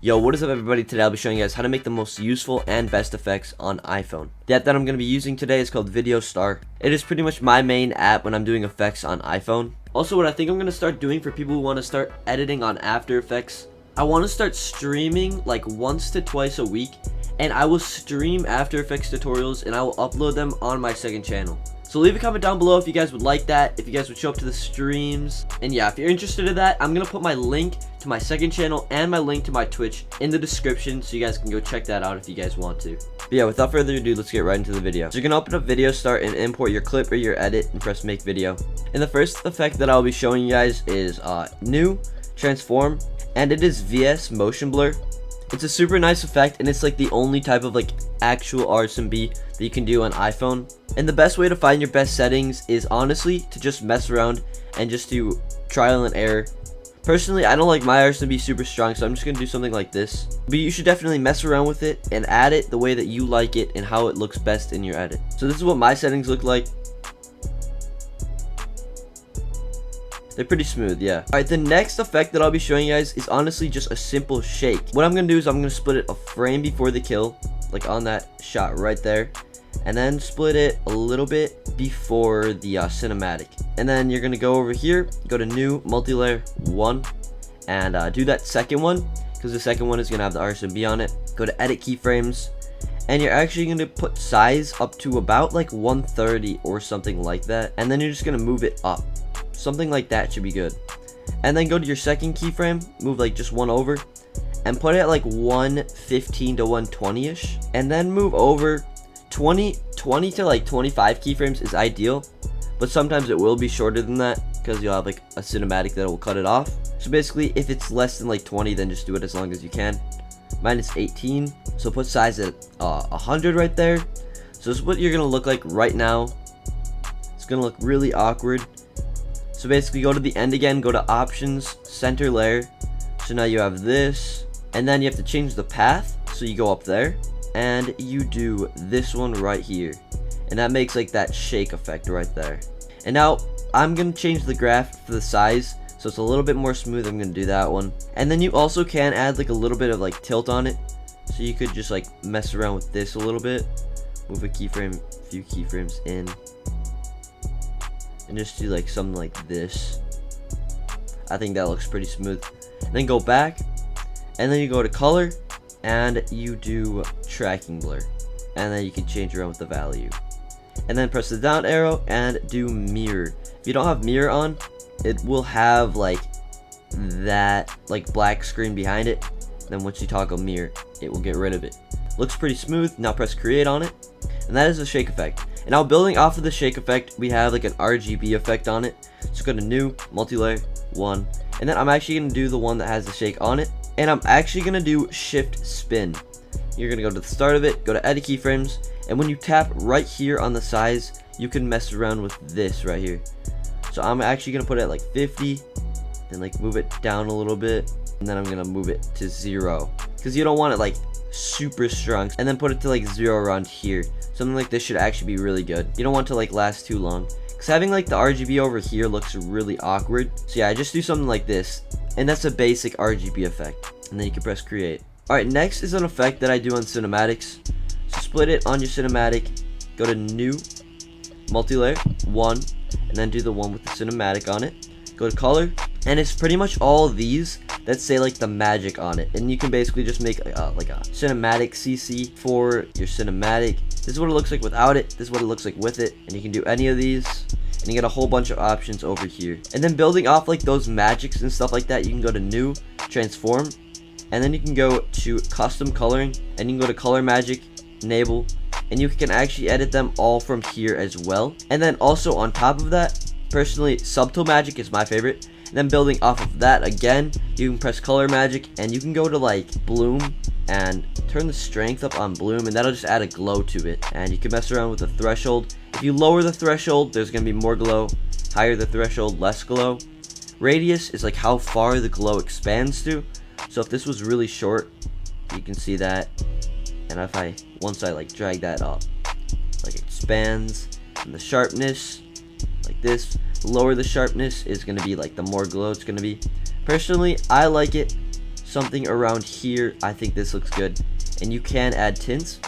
Yo, what is up everybody? Today I'll be showing you guys how to make the most useful and best effects on iPhone. The app that I'm going to be using today is called Video Star. It is pretty much my main app when I'm doing effects on iPhone. Also, what I think I'm going to start doing for people who want to start editing on After Effects, I want to start streaming like once to twice a week, and I will stream After Effects tutorials and I will upload them on my second channel. So leave a comment down below if you guys would like that, if you guys would show up to the streams. And yeah, if you're interested in that, I'm going to put my link to my second channel and my link to my Twitch in the description so you guys can go check that out if you guys want to. But yeah, without further ado, let's get right into the video. So you're going to open up Video Start and import your clip or your edit and press make video. And the first effect that I'll be showing you guys is new transform, and it is VS motion blur. It's a super nice effect, and it's like the only type of like actual RSMB that you can do on iPhone. And the best way to find your best settings is honestly to just mess around and just do trial and error. Personally, I don't like my RSMB super strong, so I'm just gonna do something like this. But you should definitely mess around with it and add it the way that you like it and how it looks best in your edit. So this is what my settings look like. They're pretty smooth, yeah. Alright, the next effect that I'll be showing you guys is honestly just a simple shake. What I'm going to do is I'm going to split it a frame before the kill, like on that shot right there. And then split it a little bit before the cinematic. And then you're going to go over here, go to new, multi-layer 1, and do that second one, because the second one is going to have the RSMB on it. Go to edit keyframes, and you're actually going to put size up to about like 130 or something like that. And then you're just going to move it up. Something like that should be good. And then go to your second keyframe, move like just one over, and put it at like 115 to 120-ish. And then move over 20 to like 25 keyframes is ideal, but sometimes it will be shorter than that because you'll have like a cinematic that will cut it off. So basically, if it's less than like 20, then just do it as long as you can. Mine is 18, so put size at 100 right there. So this is what you're gonna look like right now. It's gonna look really awkward. So basically go to the end again, go to options, center layer. So now you have this, and then you have to change the path. So you go up there and you do this one right here. And that makes like that shake effect right there. And now I'm going to change the graph for the size, so it's a little bit more smooth. I'm going to do that one. And then you also can add like a little bit of like tilt on it. So you could just like mess around with this a little bit. Move a keyframe, a few keyframes in. And just do like something like this. I think that looks pretty smooth. And then go back, and then you go to color, and you do tracking blur, and then you can change around with the value. And then press the down arrow and do mirror. If you don't have mirror on, it will have like that like black screen behind it. Then once you toggle mirror, it will get rid of it. Looks pretty smooth. Now press create on it, and that is the shake effect. And now building off of the shake effect, we have like an RGB effect on it. So go to new, multi-layer 1, and then I'm actually going to do the one that has the shake on it, and I'm actually going to do shift spin. You're going to go to the start of it, go to edit keyframes, and when you tap right here on the size, you can mess around with this right here. So I'm actually going to put it at like 50, then like move it down a little bit, and then I'm going to move it to 0, because you don't want it like super strong. And then put it to like 0 around here. Something like this should actually be really good. You don't want to like last too long, because having like the RGB over here looks really awkward. So yeah, just do something like this, and that's a basic RGB effect. And then you can press create. Alright, next is an effect that I do on cinematics. So split it on your cinematic, go to new, multi-layer 1, and then do the one with the cinematic on it. Go to color, and it's pretty much all of these that say like the magic on it. And you can basically just make like a cinematic CC for your cinematic. This is what it looks like without it. This is what it looks like with it. And you can do any of these, and you get a whole bunch of options over here. And then building off like those magics and stuff like that, you can go to new, transform, and then you can go to custom coloring, and you can go to color magic, enable, and you can actually edit them all from here as well. And then also on top of that, personally, subtle magic is my favorite. And then building off of that again, you can press color magic, and you can go to like bloom and turn the strength up on bloom, and that'll just add a glow to it. And you can mess around with the threshold. If you lower the threshold, there's gonna be more glow. Higher the threshold, less glow. Radius is like how far the glow expands to. So if this was really short, you can see that. And if once I like drag that up, like it expands. And the sharpness, like this, the lower the sharpness is going to be like the more glow it's going to be. Personally, I like it something around here. I think this looks good. And you can add tints.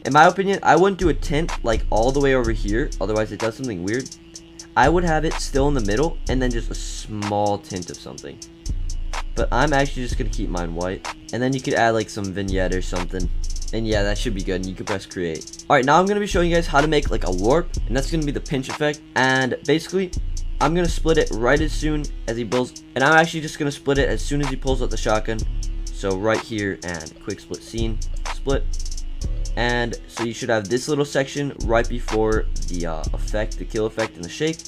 In my opinion, I wouldn't do a tint like all the way over here, otherwise it does something weird. I would have it still in the middle and then just a small tint of something. But I'm actually just going to keep mine white. And then you could add like some vignette or something. And yeah, that should be good. And you can press create. Alright, now I'm going to be showing you guys how to make like a warp. And that's going to be the pinch effect. And basically, I'm going to split it right as soon as he builds. And I'm actually just going to split it as soon as he pulls out the shotgun. So right here, and quick split scene, split. And so you should have this little section right before the effect, the kill effect and the shake.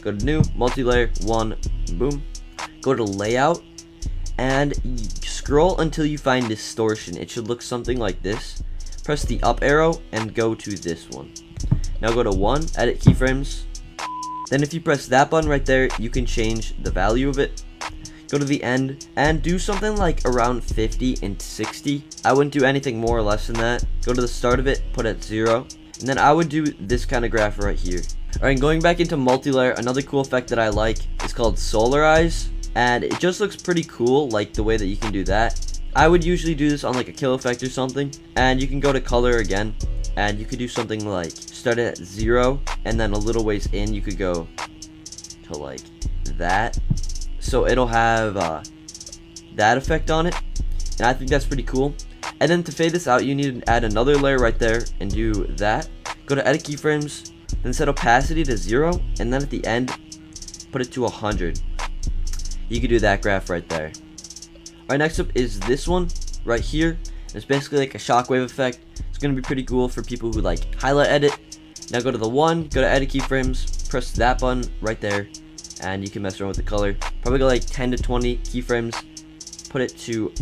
Go to new, multi-layer, 1, boom. Go to layout. And scroll until you find distortion. It should look something like this. Press the up arrow and go to this one. Now go to 1, edit keyframes. Then if you press that button right there, you can change the value of it. Go to the end and do something like around 50 and 60. I wouldn't do anything more or less than that. Go to the start of it, put at 0. And then I would do this kind of graph right here. Alright, going back into multi-layer, another cool effect that I like is called Solarize. And it just looks pretty cool, like the way that you can do that. I would usually do this on like a kill effect or something. And you can go to color again. And you could do something like start it at 0. And then a little ways in, you could go to like that. So it'll have that effect on it. And I think that's pretty cool. And then to fade this out, you need to add another layer right there and do that. Go to edit keyframes. Then set opacity to 0. And then at the end, put it to 100. You can do that graph right there. Alright, next up is this one right here. It's basically like a shockwave effect. It's going to be pretty cool for people who like highlight edit. Now go to the 1, go to edit keyframes, press that button right there, and you can mess around with the color. Probably go like 10 to 20 keyframes, put it to,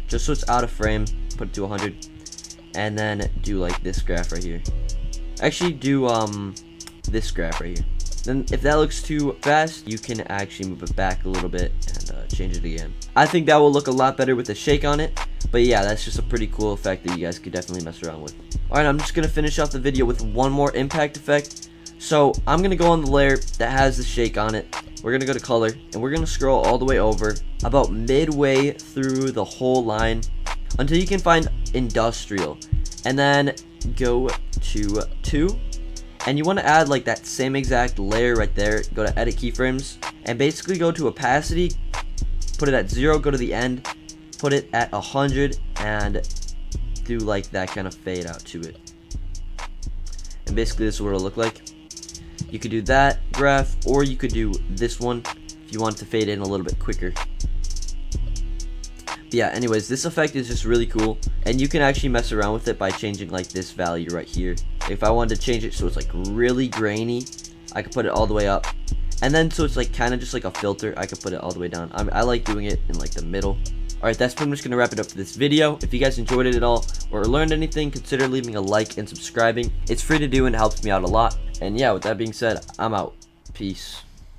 just so it's out of frame, put it to 100, and then do like this graph right here. Actually do this graph right here. Then if that looks too fast, you can actually move it back a little bit and change it again. I think that will look a lot better with a shake on it. But yeah, that's just a pretty cool effect that you guys could definitely mess around with. Alright, I'm just going to finish off the video with one more impact effect. So I'm going to go on the layer that has the shake on it. We're going to go to color and we're going to scroll all the way over about midway through the whole line until you can find industrial. And then go to 2. And you want to add like that same exact layer right there. Go to edit keyframes and basically go to opacity, put it at 0, go to the end, put it at 100 and do like that kind of fade out to it. And basically this is what it'll look like. You could do that graph or you could do this one if you want to fade in a little bit quicker. But yeah, anyways, this effect is just really cool and you can actually mess around with it by changing like this value right here. If I wanted to change it so it's like really grainy, I could put it all the way up. And then so it's like kind of just like a filter, I could put it all the way down. I like doing it in like the middle. Alright, that's pretty much going to wrap it up for this video. If you guys enjoyed it at all or learned anything, consider leaving a like and subscribing. It's free to do and it helps me out a lot. And yeah, with that being said, I'm out. Peace.